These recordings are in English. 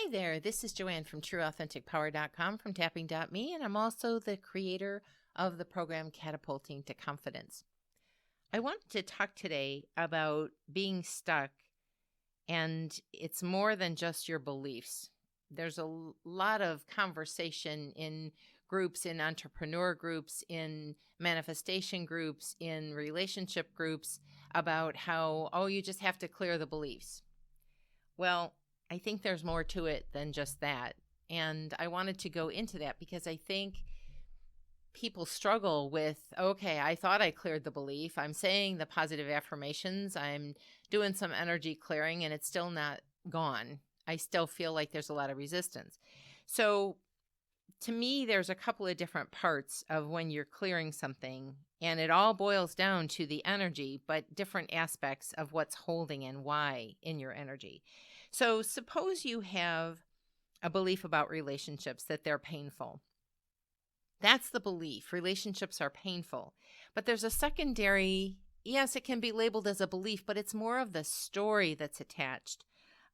Hi there, this is Joanne from TrueAuthenticPower.com from Tapping.me, and I'm also the creator of the program Catapulting to Confidence. I wanted to talk today about being stuck, and it's more than just your beliefs. There's a lot of conversation in groups, in entrepreneur groups, in manifestation groups, in relationship groups about how, you just have to clear the beliefs. Well, I think there's more to it than just that. And I wanted to go into that because I think people struggle with, okay, I thought I cleared the belief. I'm saying the positive affirmations. I'm doing some energy clearing and it's still not gone. I still feel like there's a lot of resistance. So to me, there's a couple of different parts of when you're clearing something, and it all boils down to the energy, but different aspects of what's holding and why in your energy. So suppose you have a belief about relationships that they're painful. That's the belief. Relationships are painful. But there's a secondary, yes, it can be labeled as a belief, but it's more of the story that's attached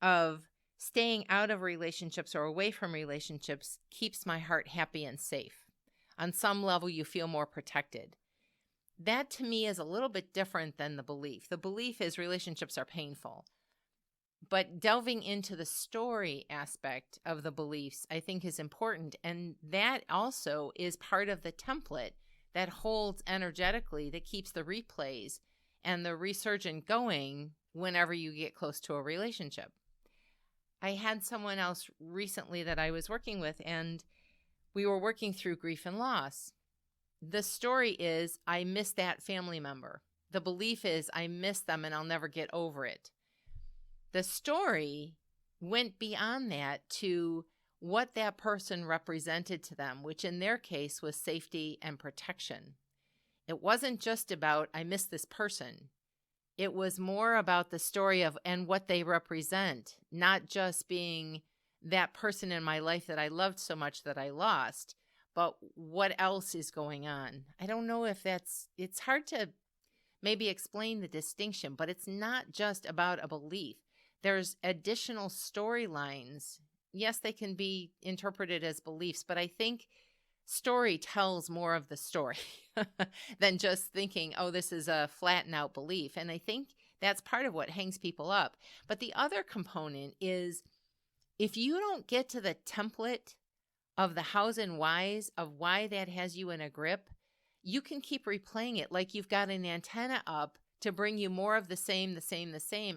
of staying out of relationships or away from relationships keeps my heart happy and safe. On some level, you feel more protected. That to me is a little bit different than the belief. The belief is relationships are painful. But delving into the story aspect of the beliefs, I think, is important. And that also is part of the template that holds energetically, that keeps the replays and the resurgent going whenever you get close to a relationship. I had someone else recently that I was working with, and we were working through grief and loss. The story is, I miss that family member. The belief is, I miss them and I'll never get over it. The story went beyond that to what that person represented to them, which in their case was safety and protection. It wasn't just about, I miss this person. It was more about the story of and what they represent, not just being that person in my life that I loved so much that I lost, but what else is going on. I don't know if it's hard to maybe explain the distinction, but it's not just about a belief. There's additional storylines. Yes, they can be interpreted as beliefs, but I think story tells more of the story than just thinking, oh, this is a flatten out belief. And I think that's part of what hangs people up. But the other component is if you don't get to the template of the hows and whys of why that has you in a grip, you can keep replaying it like you've got an antenna up to bring you more of the same.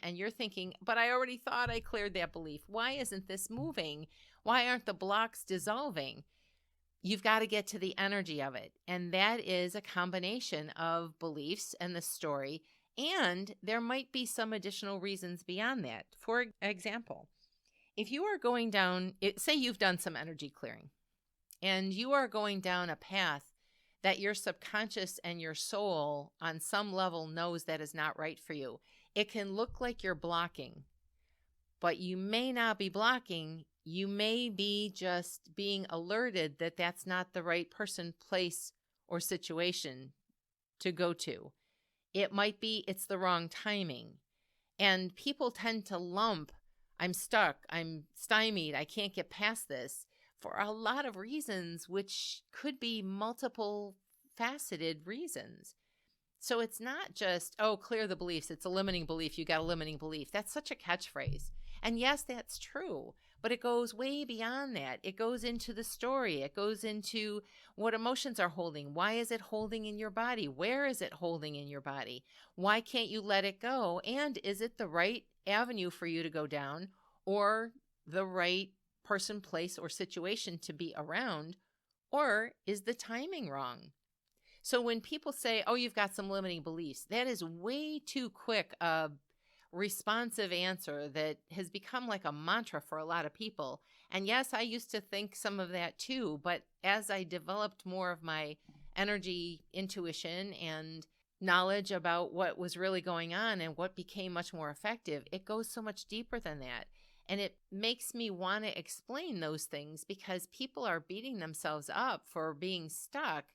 And you're thinking, but I already thought I cleared that belief. Why isn't this moving? Why aren't the blocks dissolving? You've got to get to the energy of it. And that is a combination of beliefs and the story. And there might be some additional reasons beyond that. For example, if you are going down, say you've done some energy clearing, and you are going down a path that your subconscious and your soul on some level knows that is not right for you. It can look like you're blocking, but you may not be blocking. You may be just being alerted that that's not the right person, place, or situation to go to. It might be it's the wrong timing. And people tend to lump, I'm stuck, I'm stymied, I can't get past this, for a lot of reasons, which could be multiple faceted reasons. So it's not just, oh, clear the beliefs. It's a limiting belief. You got a limiting belief. That's such a catchphrase. And yes, that's true, but it goes way beyond that. It goes into the story. It goes into what emotions are holding. Why is it holding in your body? Where is it holding in your body? Why can't you let it go? And is it the right avenue for you to go down, or the right person, place, or situation to be around, or is the timing wrong? So when people say, oh, you've got some limiting beliefs, that is way too quick a responsive answer that has become like a mantra for a lot of people. And yes, I used to think some of that too, but as I developed more of my energy intuition and knowledge about what was really going on and what became much more effective, it goes so much deeper than that. And it makes me want to explain those things because people are beating themselves up for being stuck.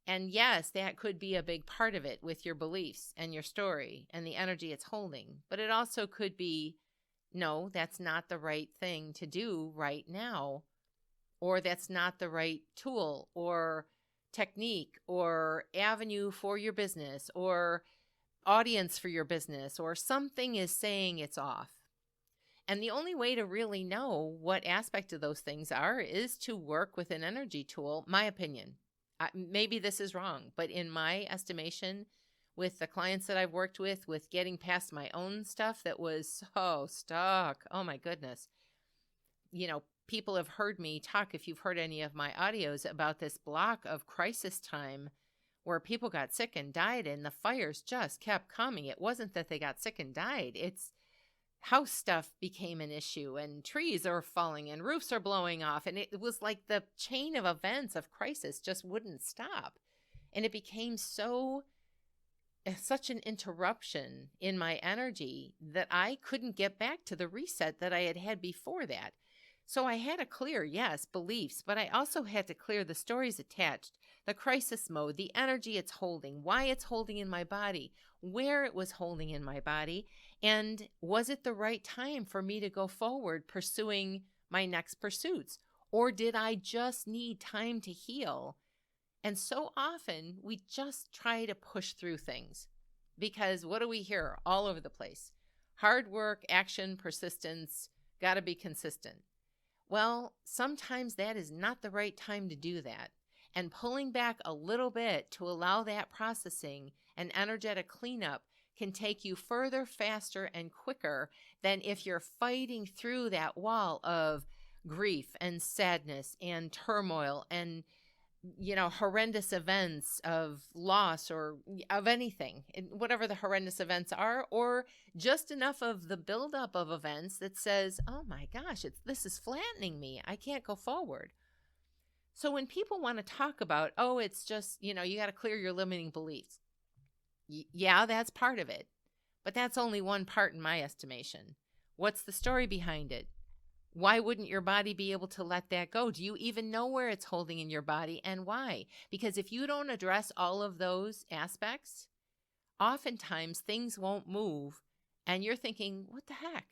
And yes, that could be a big part of it with your beliefs and your story and the energy it's holding. But it also could be no, that's not the right thing to do right now, or that's not the right tool or technique or avenue for your business or audience for your business, or something is saying it's off. And the only way to really know what aspect of those things are is to work with an energy tool, my opinion. Maybe this is wrong, but in my estimation, with the clients that I've worked with getting past my own stuff that was so stuck, oh my goodness. People have heard me talk, if you've heard any of my audios, about this block of crisis time where people got sick and died and the fires just kept coming. It wasn't that they got sick and died. It's house stuff became an issue, and trees are falling and roofs are blowing off. And it was like the chain of events of crisis just wouldn't stop. And it became such an interruption in my energy that I couldn't get back to the reset that I had had before that. So I had to clear, yes, beliefs, but I also had to clear the stories attached, the crisis mode, the energy it's holding, why it's holding in my body, where it was holding in my body, and was it the right time for me to go forward pursuing my next pursuits? Or did I just need time to heal? And so often we just try to push through things because what do we hear all over the place? Hard work, action, persistence, got to be consistent. Well, sometimes that is not the right time to do that. And pulling back a little bit to allow that processing and energetic cleanup can take you further, faster, and quicker than if you're fighting through that wall of grief and sadness and turmoil and horrendous events of loss or of anything, whatever the horrendous events are, or just enough of the buildup of events that says, oh my gosh, this is flattening me. I can't go forward. So when people want to talk about, oh, it's just, you got to clear your limiting beliefs. Yeah, that's part of it. But that's only one part in my estimation. What's the story behind it? Why wouldn't your body be able to let that go? Do you even know where it's holding in your body and why? Because if you don't address all of those aspects, oftentimes things won't move and you're thinking, what the heck?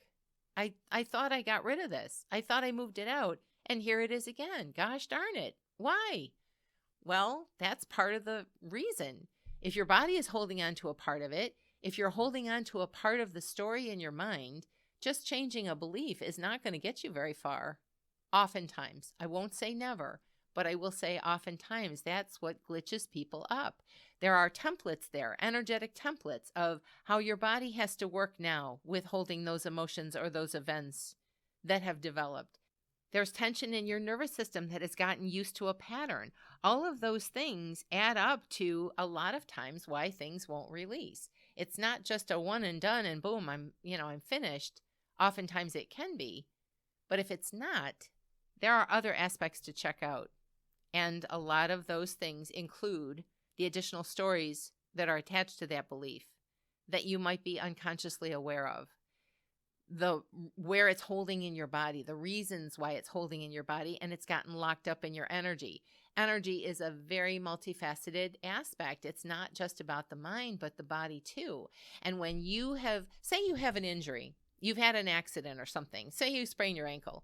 I thought I got rid of this. I thought I moved it out and here it is again. Gosh darn it. Why? Well, that's part of the reason. If your body is holding on to a part of it, if you're holding on to a part of the story in your mind, just changing a belief is not going to get you very far. Oftentimes. I won't say never, but I will say oftentimes that's what glitches people up. There are templates there, energetic templates of how your body has to work now with holding those emotions or those events that have developed. There's tension in your nervous system that has gotten used to a pattern. All of those things add up to a lot of times why things won't release. It's not just a one and done and boom, I'm finished. Oftentimes it can be, but if it's not, there are other aspects to check out. And a lot of those things include the additional stories that are attached to that belief that you might be unconsciously aware of. Where it's holding in your body, the reasons why it's holding in your body, and it's gotten locked up in your energy. Energy is a very multifaceted aspect. It's not just about the mind, but the body too. And when say you have an injury, you've had an accident or something, say you sprain your ankle,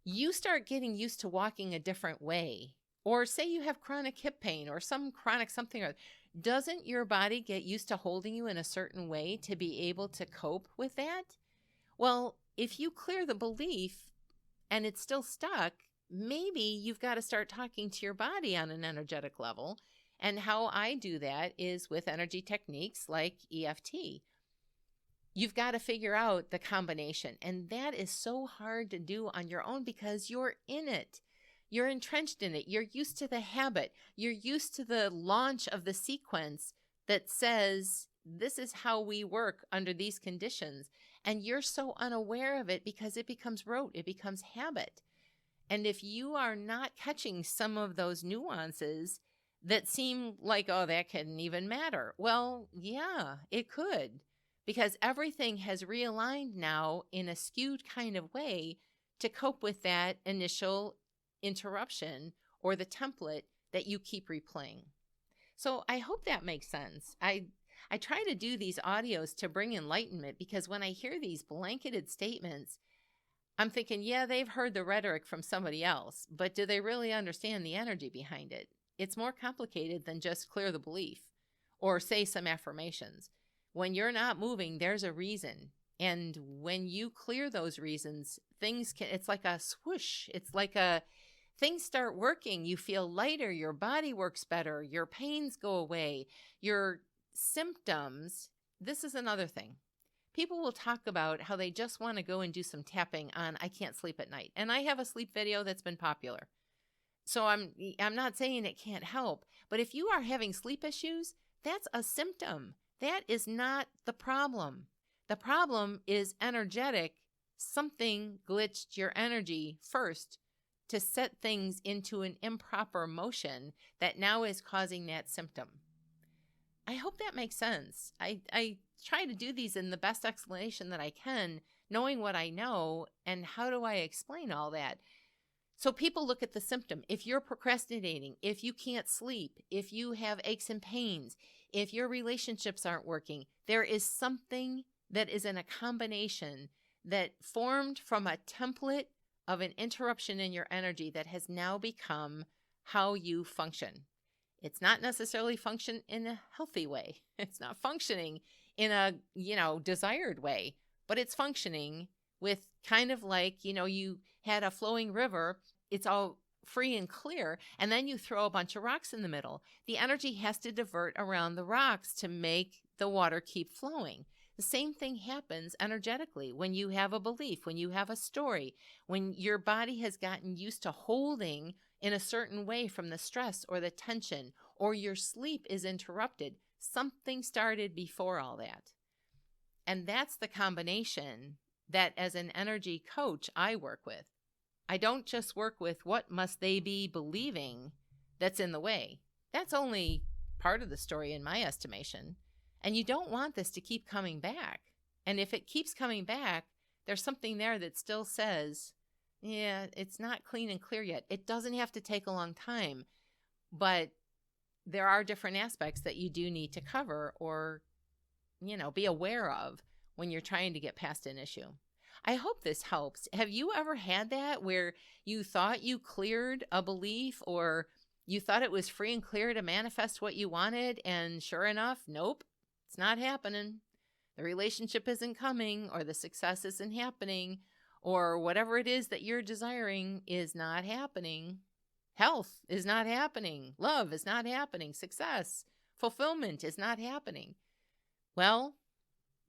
you start getting used to walking a different way. Or say you have chronic hip pain or some chronic something. Doesn't your body get used to holding you in a certain way to be able to cope with that? Well, if you clear the belief and it's still stuck, maybe you've got to start talking to your body on an energetic level. And how I do that is with energy techniques like EFT. You've got to figure out the combination. And that is so hard to do on your own because you're in it. You're entrenched in it. You're used to the habit. You're used to the launch of the sequence that says, this is how we work under these conditions. And you're so unaware of it because it becomes rote. It becomes habit. And if you are not catching some of those nuances that seem like, oh, that couldn't even matter. Well, yeah, it could. Because everything has realigned now in a skewed kind of way to cope with that initial interruption or the template that you keep replaying. So I hope that makes sense. I try to do these audios to bring enlightenment, because when I hear these blanketed statements, I'm thinking, yeah, they've heard the rhetoric from somebody else, but do they really understand the energy behind it? It's more complicated than just clear the belief or say some affirmations. When you're not moving, there's a reason. And when you clear those reasons, it's like a swoosh. It's like things start working. You feel lighter. Your body works better. Your pains go away. Your symptoms. This is another thing. People will talk about how they just want to go and do some tapping on I can't sleep at night. And I have a sleep video that's been popular. So I'm not saying it can't help, but if you are having sleep issues, that's a symptom. That is not the problem. The problem is energetic. Something glitched your energy first to set things into an improper motion that now is causing that symptom. I hope that makes sense. I try to do these in the best explanation that I can, knowing what I know, and how do I explain all that? So people look at the symptom. If you're procrastinating, if you can't sleep, if you have aches and pains, if your relationships aren't working, there is something that is in a combination that formed from a template of an interruption in your energy that has now become how you function. It's not necessarily function in a healthy way. It's not functioning in a, desired way, but it's functioning with kind of like, you had a flowing river. It's all free and clear, and then you throw a bunch of rocks in the middle. The energy has to divert around the rocks to make the water keep flowing. The same thing happens energetically when you have a belief, when you have a story, when your body has gotten used to holding in a certain way from the stress or the tension, or your sleep is interrupted. Something started before all that. And that's the combination that as an energy coach I work with. I don't just work with what must they be believing that's in the way. That's only part of the story in my estimation. And you don't want this to keep coming back. And if it keeps coming back, there's something there that still says, yeah, it's not clean and clear yet. It doesn't have to take a long time, but there are different aspects that you do need to cover or, be aware of when you're trying to get past an issue. I hope this helps. Have you ever had that where you thought you cleared a belief, or you thought it was free and clear to manifest what you wanted, and sure enough, nope, it's not happening. The relationship isn't coming, or the success isn't happening, or whatever it is that you're desiring is not happening. Health is not happening. Love is not happening. Success, fulfillment is not happening. Well,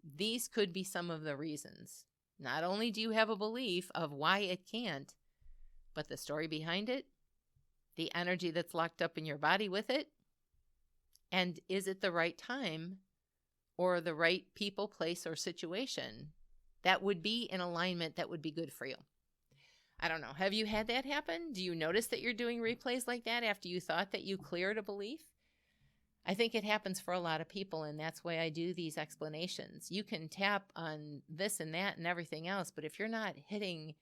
these could be some of the reasons. Not only do you have a belief of why it can't, but the story behind it, the energy that's locked up in your body with it, and is it the right time or the right people, place, or situation that would be in alignment that would be good for you? I don't know. Have you had that happen? Do you notice that you're doing replays like that after you thought that you cleared a belief? I think it happens for a lot of people, and that's why I do these explanations. You can tap on this and that and everything else, but if you're not hitting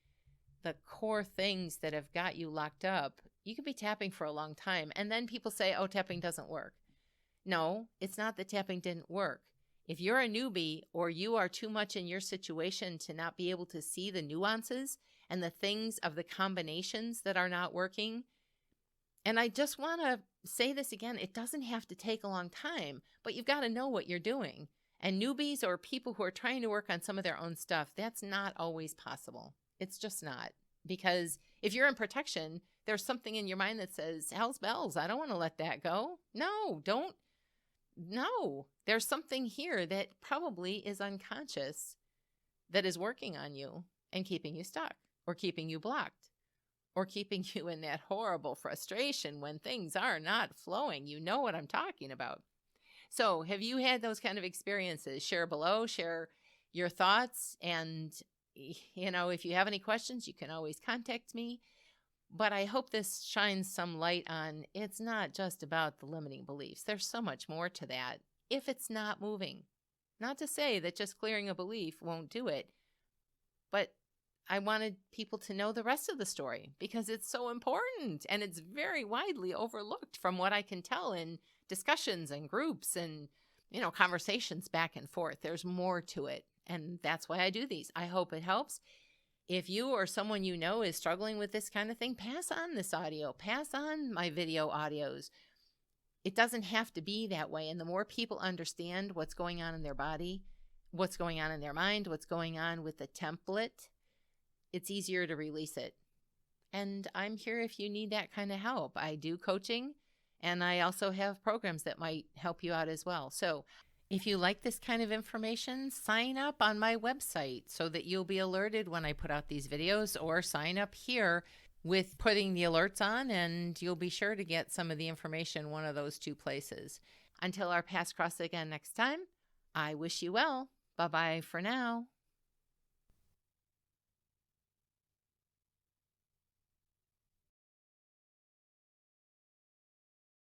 the core things that have got you locked up, you could be tapping for a long time. And then people say, oh, tapping doesn't work. No, it's not that tapping didn't work. If you're a newbie or you are too much in your situation to not be able to see the nuances and the things of the combinations that are not working, and I just want to say this again, it doesn't have to take a long time, but you've got to know what you're doing. And newbies or people who are trying to work on some of their own stuff, that's not always possible. It's just not. Because if you're in protection, there's something in your mind that says, hell's bells, I don't want to let that go. No, don't. No, there's something here that probably is unconscious that is working on you and keeping you stuck or keeping you blocked, or keeping you in that horrible frustration when things are not flowing. You know what I'm talking about. So have you had those kind of experiences? Share below, share your thoughts. And, if you have any questions, you can always contact me. But I hope this shines some light on it's not just about the limiting beliefs. There's so much more to that if it's not moving. Not to say that just clearing a belief won't do it, but I wanted people to know the rest of the story because it's so important and it's very widely overlooked from what I can tell in discussions and groups and conversations back and forth. There's more to it. And that's why I do these. I hope it helps. If you or someone you know is struggling with this kind of thing, pass on this audio, pass on my video audios. It doesn't have to be that way. And the more people understand what's going on in their body, what's going on in their mind, what's going on with the template, it's easier to release it. And I'm here if you need that kind of help. I do coaching, and I also have programs that might help you out as well. So if you like this kind of information, sign up on my website so that you'll be alerted when I put out these videos, or sign up here with putting the alerts on, and you'll be sure to get some of the information one of those two places. Until our paths cross again next time, I wish you well. Bye-bye for now.